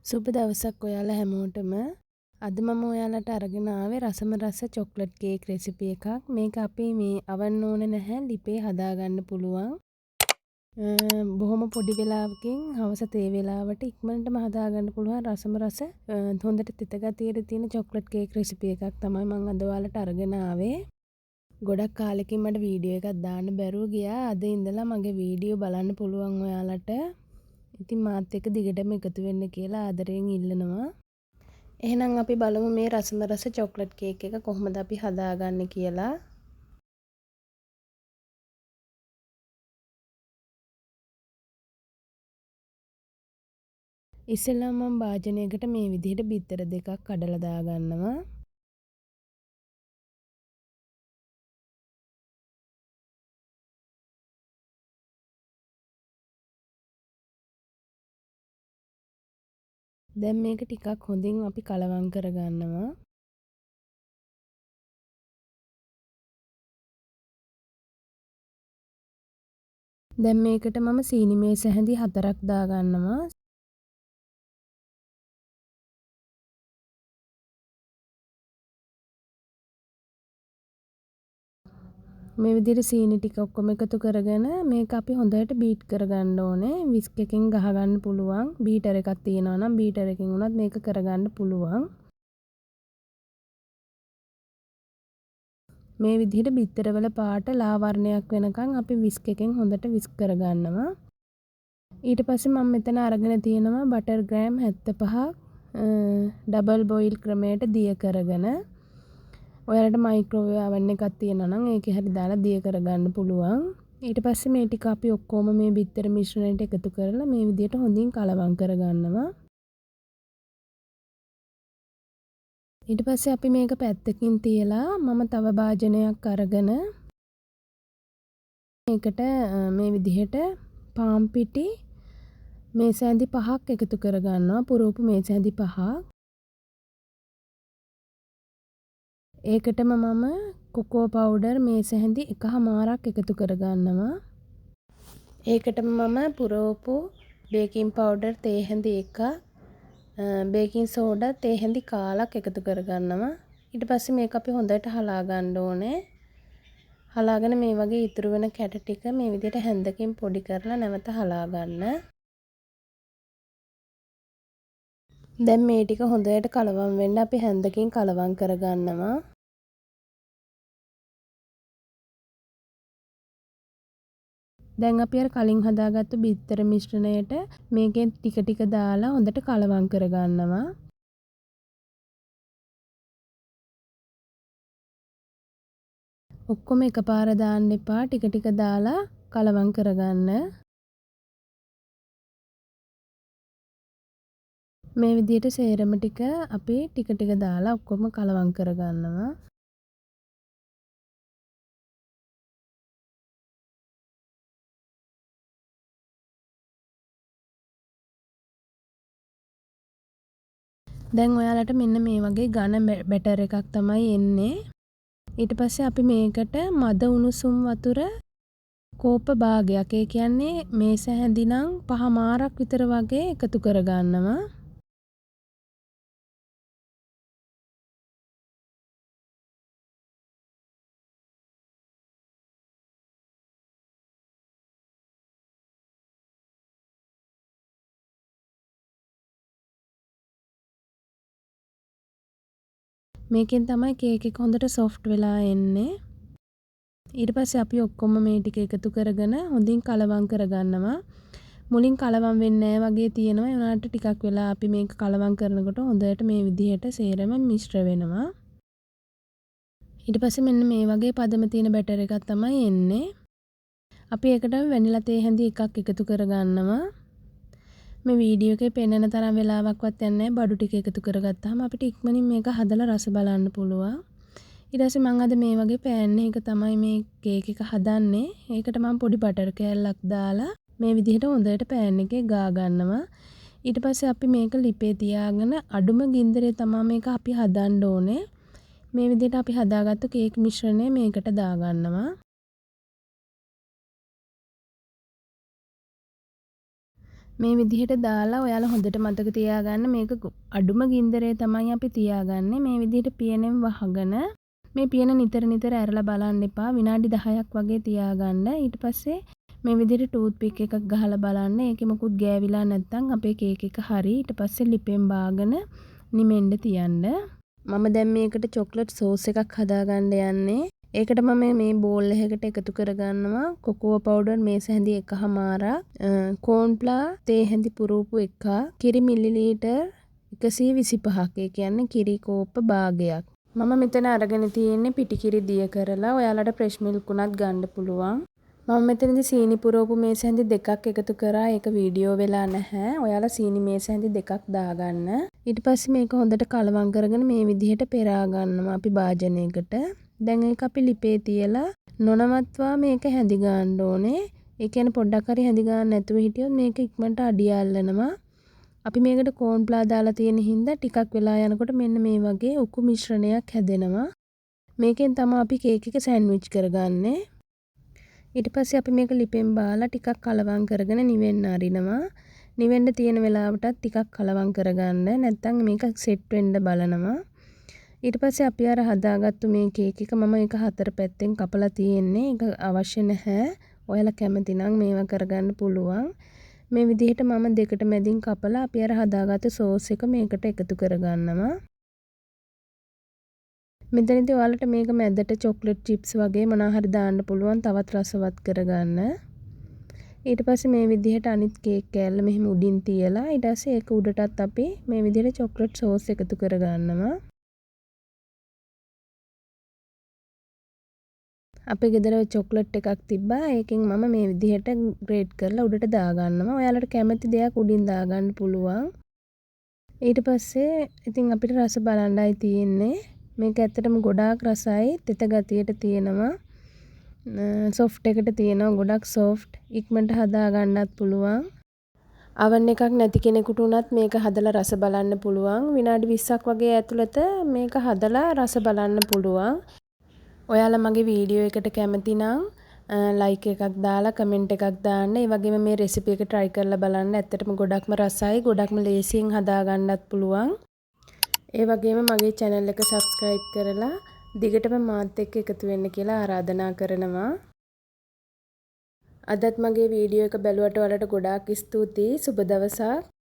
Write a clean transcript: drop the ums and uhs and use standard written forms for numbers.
සුබ දවසක් ඔයාලා හැමෝටම. අද මම ඔයාලට අරගෙන ආවේ රසම රස චොක්ලට් කේක් රෙසිපි එකක්. මේක අපි මේ අවන්න ඕනේ නැහැ. ලිපේ හදාගන්න පුළුවන්. බොහොම පොඩි වෙලාවකින් හවස තේ වෙලාවට ඉක්මනටම හදාගන්න පුළුවන් රසම රස හොඳට තිත ගතියට තියෙන චොක්ලට් කේක් රෙසිපි එකක් තමයි මම අද ඔයාලට අරගෙන ආවේ. ගොඩක් කාලෙකින් මට වීඩියෝ එකක් දාන්න බැරුව ගියා. අද ඉඳලා මගේ වීඩියෝ බලන්න පුළුවන් ඔයාලට. ඉතින් මාත් එක්ක දිගටම එකතු වෙන්න කියලා ආදරයෙන් ඉල්ලනවා. එහෙනම් අපි බලමු මේ රසම රස චොක්ලට් කේක් එක කොහොමද අපි හදාගන්නේ කියලා. ඉස්සෙල්ලාම මම භාජනයකට මේ විදිහට බිත්තර දෙකක් කඩලා දාගන්නවා. දැන් මේක ටිකක් හොඳින් අපි කලවම් කරගන්නවා. දැන් මේකට මම සීනි මේස හැඳි 4ක් දාගන්නවා. මේ විදිහට සීනි ටික ඔක්කොම එකතු කරගෙන මේක අපි හොඳට බීට් කරගන්න ඕනේ. විස්ක් එකකින් ගහගන්න පුළුවන්. බීටර් එකක් තියෙනවා නම් බීටර් එකකින් උනත් මේක කරගන්න පුළුවන්. මේ විදිහට බිත්තරවල පාට ලා වර්ණයක් වෙනකන් අපි විස්ක් එකෙන් හොඳට විස්ක් කරගන්නවා. ඊට පස්සේ මම මෙතන අරගෙන තියෙනවා බටර් ග්‍රෑම් 75ක් ඩබල් බොයිල් ක්‍රමයට දිය කරගෙන. ඔයාලට මයික්‍රෝවේව් oven එකක් තියෙනවා නම් ඒකේ හරි දාලා දිය කරගන්න පුළුවන්. ඊට පස්සේ මේ ටික අපි ඔක්කොම මේ බිත්තර මිශ්‍රණයට එකතු කරලා මේ විදිහට හොඳින් කලවම් කරගන්නවා. ඊට පස්සේ අපි මේක පැත්තකින් තියලා මම තව භාජනයක් අරගෙන මේකට මේ විදිහට පාන් පිටි මේස ඇඳි 5ක් එකතු කරගන්නවා. පුරෝපු මේස ඇඳි 5ක්. ඒකටම මම කොකෝ පවුඩර් මේස ඇඳි 1/2ක් එකතු කරගන්නවා. ඒකටම මම පුරෝපු බේකින් පවුඩර් තේ හැඳි 1ක් බේකින් සෝඩා තේ හැඳි 1/4ක් එකතු කරගන්නවා. ඊට පස්සේ මේක අපි හොඳට හලා ගන්න ඕනේ. හලාගෙන මේ වගේ ඉතුරු වෙන කැට ටික මේ විදිහට හැන්දකින් පොඩි කරලා නැවත හලා ගන්න. දැන් මේ ටික හොඳට කලවම් වෙන්න අපි හැන්දකින් කලවම් කරගන්නවා. දැන් අපි අර කලින් හදාගත්තු බිත්තර මිශ්‍රණයට මේකෙන් ටික ටික දාලා හොඳට කලවම් කරගන්නවා. ඔක්කොම එකපාර දාන්න එපා. ටික ටික දාලා කලවම් කරගන්න. මේ විදිහට සේරම ටික අපි ටික ටික දාලා ඔක්කොම කලවම් කරගන්නවා. දැන් ඔයාලට මෙන්න මේ වගේ ඝන බැටර් එකක් තමයි එන්නේ. ඊට පස්සේ අපි මේකට මද උණුසුම් වතුර කෝප භාගයක්, ඒ කියන්නේ මේස හැඳි නම් 5මාරක් විතර වගේ එකතු කරගන්නවා. මේකෙන් තමයි කේක් එක හොඳට සොෆ්ට් වෙලා එන්නේ. ඊට පස්සේ අපි ඔක්කොම මේ ටික එකතු කරගෙන හොඳින් කලවම් කරගන්නවා. මුලින් කලවම් වෙන්නේ නැහැ වගේ තියෙනවා. ඒ වුණාට ටිකක් වෙලා අපි මේක කලවම් කරනකොට හොඳට මේ විදිහට සේරම මිශ්‍ර වෙනවා. ඊට පස්සේ මෙන්න මේ වගේ පදම තියෙන බැටර් එකක් තමයි එන්නේ. අපි ඒකටම වැනිලා තේ හැඳි එකක් එකතු කරගන්නවා. මේ වීඩියෝ එකේ පෙන්වන තරම් වෙලාවක්වත් යන්නේ නැහැ. බඩු ටික එකතු කරගත්තාම අපිට ඉක්මනින් මේක හදලා රස බලන්න පුළුවන්. ඊට පස්සේ මම අද මේ වගේ පෑන් එකක තමයි මේ කේක් එක හදන්නේ. ඒකට මම පොඩි බටර් කෑල්ලක් දාලා මේ විදිහට හොඳට පෑන් එකේ ගා ගන්නවා. ඊට පස්සේ අපි මේක ලිපේ තියාගෙන අඩුම ගින්දරේ තමයි මේක අපි හදන්න ඕනේ. මේ විදිහට අපි හදාගත්තු කේක් මිශ්‍රණය මේකට දාගන්නවා. මේ විදිහට දාලා ඔයාලා හොඳට මතක තියාගන්න මේක අඩුම ගින්දරේ තමයි අපි තියාගන්නේ. මේ විදිහට පියනෙන් වහගෙන මේ පියන නිතර නිතර ඇරලා බලන්න එපා. විනාඩි 10ක් වගේ තියාගන්න. ඊට පස්සේ මේ විදිහට ටූත් පික් එකක් ගහලා බලන්න. ඒකේ මොකුත් ගෑවිලා නැත්නම් අපේ කේක් එක හරි. ඊට පස්සේ ලිපෙන් බාගෙන නිමෙන්න තියන්න. මම දැන් මේකට චොක්ලට් සෝස් එකක් හදාගන්න යන්නේ. ඒකට මම මේ බෝල් එකකට එකතු කරගන්නවා කොකෝ පවුඩර් මේස හැඳි 1/2, කෝන්ෆ්ලා තේ හැඳි පුරූපු 1, කිරි මිලිලීටර් 125ක්. ඒ කියන්නේ කිරි කෝප්ප භාගයක්. මම මෙතන අරගෙන තියෙන්නේ පිටි කිරි දිය කරලා. ඔයාලට ෆ්‍රෙෂ් මිල්ක් උනත් ගන්න පුළුවන්. මම මෙතනදී සීනි පුරවපු මේස හැඳි 2ක් එකතු කරා. ඒක වීඩියෝ වෙලා නැහැ. ඔයාලා සීනි මේස හැඳි 2ක් දාගන්න. ඊට පස්සේ මේක හොඳට කලවම් කරගෙන මේ විදිහට පෙරා ගන්නවා අපි භාජනයකට. දැන් ඒක අපි ලිපේ තියලා නොනවත්වා මේක හැඳි ගන්න ඕනේ. ඒ කියන්නේ පොඩ්ඩක් හරි හැඳි ගන්න නැතුව හිටියොත් මේක ඉක්මනට අඩිය අල්ලනවා. අපි මේකට කෝන්ෆ්ලා දාලා තියෙන හින්දා ටිකක් වෙලා යනකොට මෙන්න මේ වගේ උකු මිශ්‍රණයක් හැදෙනවා. මේකෙන් තමයි අපි කේක් එක සෑන්ඩ්විච් කරගන්නේ. ඊට පස්සේ අපි මේක ලිපෙන් බාලා ටිකක් කලවම් කරගෙන නිවෙන්න අරිනවා. නිවෙන්න තියෙන වෙලාවටත් ටිකක් කලවම් කරගන්න. නැත්නම් මේක සෙට් වෙන්න බලනවා. ඊට පස්සේ අපි අර හදාගත්තු මේ කේක් එක මම ඒක 4 පැත්තෙන් කපලා තියෙන්නේ. ඒක අවශ්‍ය නැහැ. ඔයාලා කැමති නම් මේවා කරගන්න පුළුවන්. මේ විදිහට මම දෙකට මැදින් කපලා අපි අර හදාගත්තු සෝස් එක මේකට එකතු කරගන්නවා. මෙතනදී ඔයාලට මේක මැදට චොක්ලට් චිප්ස් වගේ මොනවා හරි දාන්න පුළුවන් තවත් රසවත් කරගන්න. ඊට පස්සේ මේ විදිහට අනිත් කේක් කෑල්ල මෙහෙම උඩින් තියලා ඊට පස්සේ ඒක උඩටත් අපි මේ විදිහට චොක්ලට් සෝස් එකතු කරගන්නවා. අපේ ගෙදර චොක්ලට් එකක් තිබ්බා. ඒකෙන් මම මේ විදිහට ග්‍රේට් කරලා උඩට දාගන්නවා. ඔයාලට කැමති දෙයක් උඩින් දාගන්න පුළුවන්. ඊට පස්සේ ඉතින් අපිට රස බලන්නයි තියෙන්නේ. මේක ඇත්තටම ගොඩාක් රසයි. තෙත ගතියට තියෙනවා. සොෆ්ට් එකට තියෙනවා. ගොඩක් සොෆ්ට්. ඉක්මනට හදා ගන්නත් පුළුවන්. oven එකක් නැති කෙනෙකුට උනත් මේක හදලා රස බලන්න පුළුවන්. විනාඩි 20ක් වගේ ඇතුළත මේක හදලා රස බලන්න පුළුවන්. ඔයාලා මගේ වීඩියෝ එකට කැමති නම් ලයික් එකක් දාලා කමෙන්ට් එකක් දාන්න. ඒ වගේම මේ රෙසිපි එක try කරලා බලන්න. ඇත්තටම ගොඩක්ම රසයි. ගොඩක්ම ලේසියෙන් හදා ගන්නත් පුළුවන්. ඒ වගේම මගේ channel එක subscribe කරලා දිගටම මාත් එක්ක එකතු වෙන්න කියලා ආරාධනා කරනවා. අදත් මගේ වීඩියෝ එක බැලුවට ඔයාලට ගොඩාක් ස්තුතියි. සුබ දවසක්.